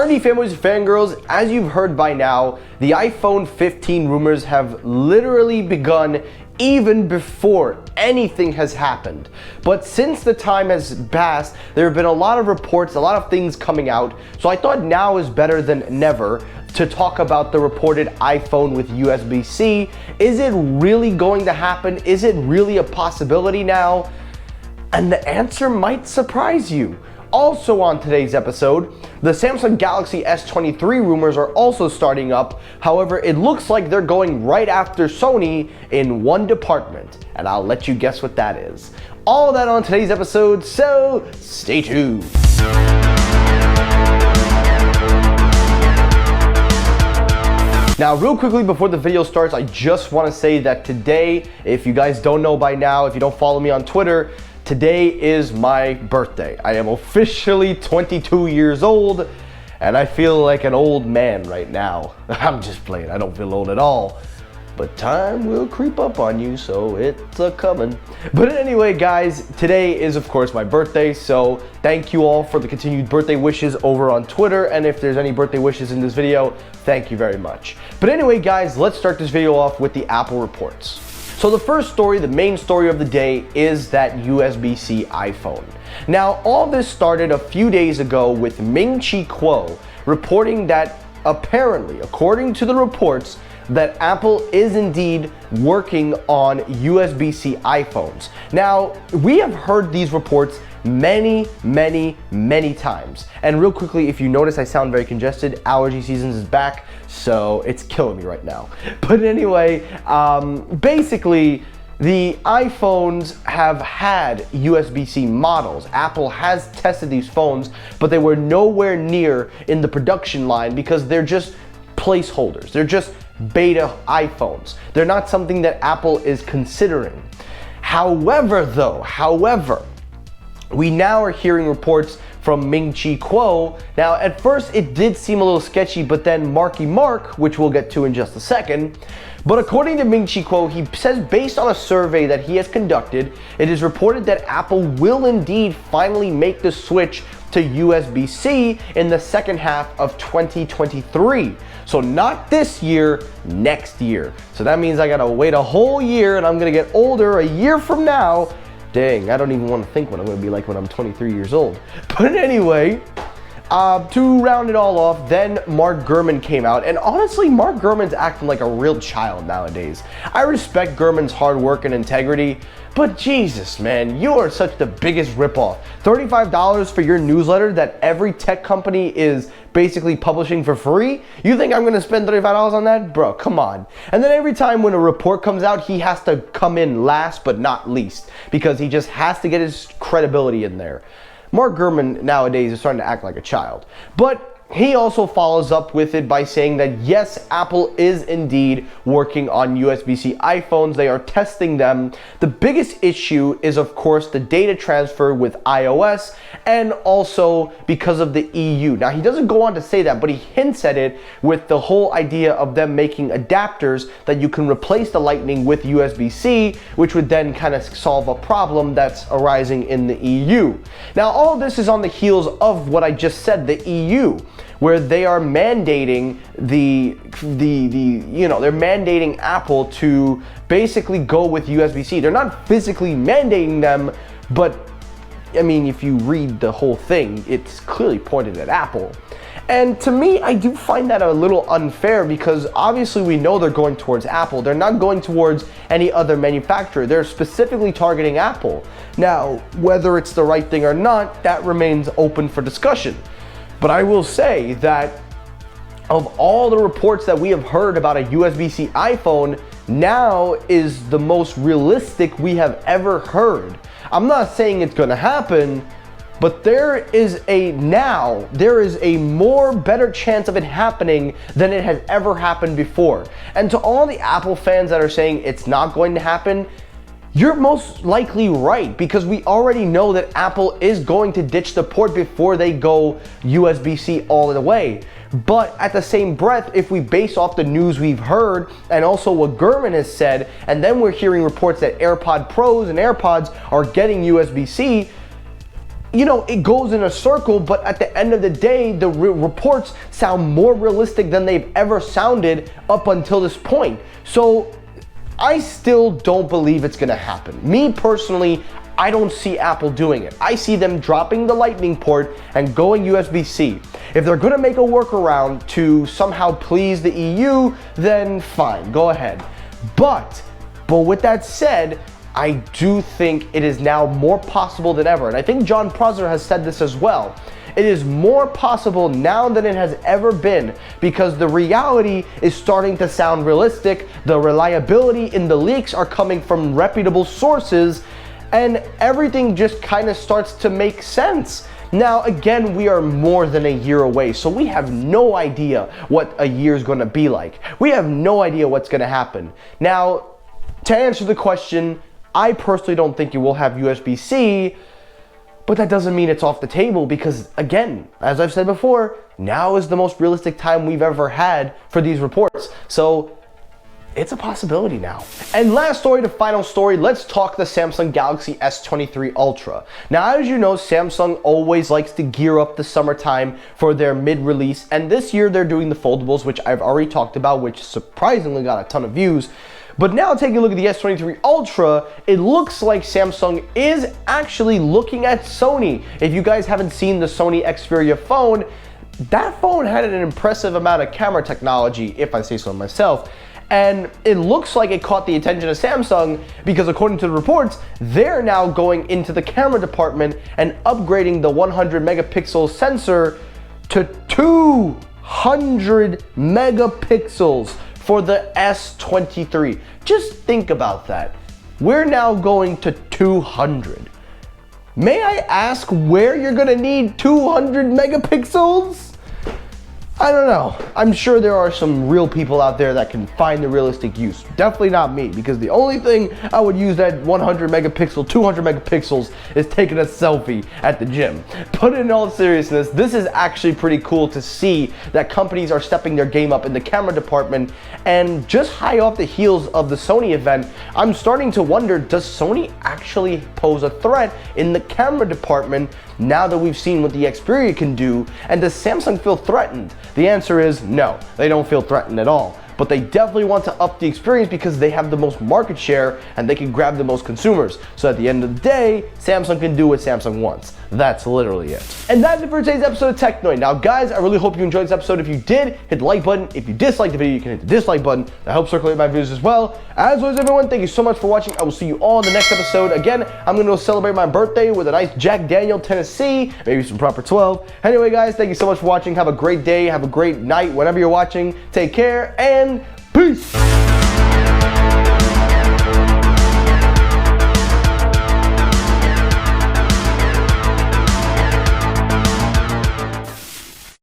Alrighty, fanboys and fangirls, as you've heard by now, the iPhone 15 rumors have literally begun even before anything has happened. But since the time has passed, there have been a lot of reports, a lot of things coming out, so I thought now is better than never to talk about the reported iPhone with USB-C. Is it really going to happen? Is it really a possibility now? And the answer might surprise you. Also on today's episode, the Samsung Galaxy S23 rumors are also starting up. However, it looks like they're going right after Sony in one department, and I'll let you guess what that is. All of that on today's episode, so stay tuned. Now, real quickly before the video starts, I just want to say that today, if you guys don't know by now, if you don't follow me on Twitter, today is my birthday. I am officially 22 years old, and I feel like an old man right now. I'm just playing, I don't feel old at all. But time will creep up on you, so it's a-coming. But anyway, guys, today is of course my birthday, so thank you all for the continued birthday wishes over on Twitter, and if there's any birthday wishes in this video, thank you very much. But anyway, guys, let's start this video off with the Apple reports. So the first story, the main story of the day, is that USB-C iPhone. Now, all this started a few days ago with Ming-Chi Kuo reporting that apparently, according to the reports, that Apple is indeed working on USB-C iPhones. Now, we have heard these reports many times. And real quickly, if you notice I sound very congested, allergy season is back, so it's killing me right now. But anyway, basically, the iPhones have had USB-C models. Apple has tested these phones, but they were nowhere near in the production line because they're just placeholders. They're just beta iPhones. They're not something that Apple is considering. However, we now are hearing reports from Ming-Chi Kuo. Now, at first it did seem a little sketchy, but then Marky Mark, which we'll get to in just a second, but according to Ming-Chi Kuo, he says based on a survey that he has conducted, it is reported that Apple will indeed finally make the switch to USB-C in the second half of 2023. So not this year, next year. So that means I gotta wait a whole year and I'm gonna get older a year from now. Dang, I don't even want to think what I'm going to be like when I'm 23 years old. But anyway, to round it all off, then Mark Gurman came out. And honestly, Mark Gurman's acting like a real child nowadays. I respect Gurman's hard work and integrity, but Jesus, man, you are such the biggest ripoff. $35 for your newsletter that every tech company is basically publishing for free? You think I'm going to spend $35 on that? Bro, come on. And then every time when a report comes out, he has to come in last but not least because he just has to get his credibility in there. Mark Gurman nowadays is starting to act like a child. But he also follows up with it by saying that yes, Apple is indeed working on USB-C iPhones. They are testing them. The biggest issue is, of course, the data transfer with iOS and also because of the EU. Now, he doesn't go on to say that, but he hints at it with the whole idea of them making adapters that you can replace the Lightning with USB-C, which would then kind of solve a problem that's arising in the EU. Now, all of this is on the heels of what I just said, the EU, where they are mandating they're mandating Apple to basically go with USB-C. They're not physically mandating them, but I mean, if you read the whole thing, it's clearly pointed at Apple. And to me, I do find that a little unfair because obviously we know they're going towards Apple. They're not going towards any other manufacturer. They're specifically targeting Apple. Now, whether it's the right thing or not, that remains open for discussion. But I will say that of all the reports that we have heard about a USB-C iPhone, now is the most realistic we have ever heard. I'm not saying it's gonna happen, but there is a more better chance of it happening than it has ever happened before. And to all the Apple fans that are saying it's not going to happen, you're most likely right because we already know that Apple is going to ditch the port before they go USB-C all the way. But at the same breath, if we base off the news we've heard and also what Gurman has said, and then we're hearing reports that AirPod Pros and AirPods are getting USB-C, you know, it goes in a circle, but at the end of the day, the reports sound more realistic than they've ever sounded up until this point. So I still don't believe it's gonna happen. Me personally, I don't see Apple doing it. I see them dropping the Lightning port and going USB-C. If they're gonna make a workaround to somehow please the EU, then fine, go ahead. But with that said, I do think it is now more possible than ever. And I think John Prosser has said this as well. It is more possible now than it has ever been because the reality is starting to sound realistic. The reliability in the leaks are coming from reputable sources, and everything just kind of starts to make sense. Now, again, we are more than a year away, so we have no idea what a year is gonna be like. We have no idea what's gonna happen. Now, to answer the question, I personally don't think it will have USB-C, but that doesn't mean it's off the table because, again, as I've said before, now is the most realistic time we've ever had for these reports. So it's a possibility now. And last story to final story, let's talk the Samsung Galaxy S23 Ultra. Now, as you know, Samsung always likes to gear up the summertime for their mid-release, and this year they're doing the foldables, which I've already talked about, which surprisingly got a ton of views. But now taking a look at the S23 Ultra, it looks like Samsung is actually looking at Sony. If you guys haven't seen the Sony Xperia phone, that phone had an impressive amount of camera technology, if I say so myself. And it looks like it caught the attention of Samsung because according to the reports, they're now going into the camera department and upgrading the 100 megapixel sensor to 200 megapixels for the S23. Just think about that. We're now going to 200. May I ask where you're gonna need 200 megapixels? I don't know. I'm sure there are some real people out there that can find the realistic use. Definitely not me, because the only thing I would use that 100 megapixel, 200 megapixels is taking a selfie at the gym. But in all seriousness, this is actually pretty cool to see that companies are stepping their game up in the camera department. And just high off the heels of the Sony event, I'm starting to wonder, does Sony actually pose a threat in the camera department now that we've seen what the Xperia can do? And does Samsung feel threatened? The answer is no, they don't feel threatened at all. But they definitely want to up the experience because they have the most market share and they can grab the most consumers. So at the end of the day, Samsung can do what Samsung wants. That's literally it. And that's it for today's episode of Technoid. Now guys, I really hope you enjoyed this episode. If you did, hit the like button. If you disliked the video, you can hit the dislike button. That helps circulate my views as well. As always, everyone, thank you so much for watching. I will see you all in the next episode. Again, I'm going to celebrate my birthday with a nice Jack Daniel Tennessee, maybe some proper 12. Anyway guys, thank you so much for watching. Have a great day, have a great night whenever you're watching. Take care and peace.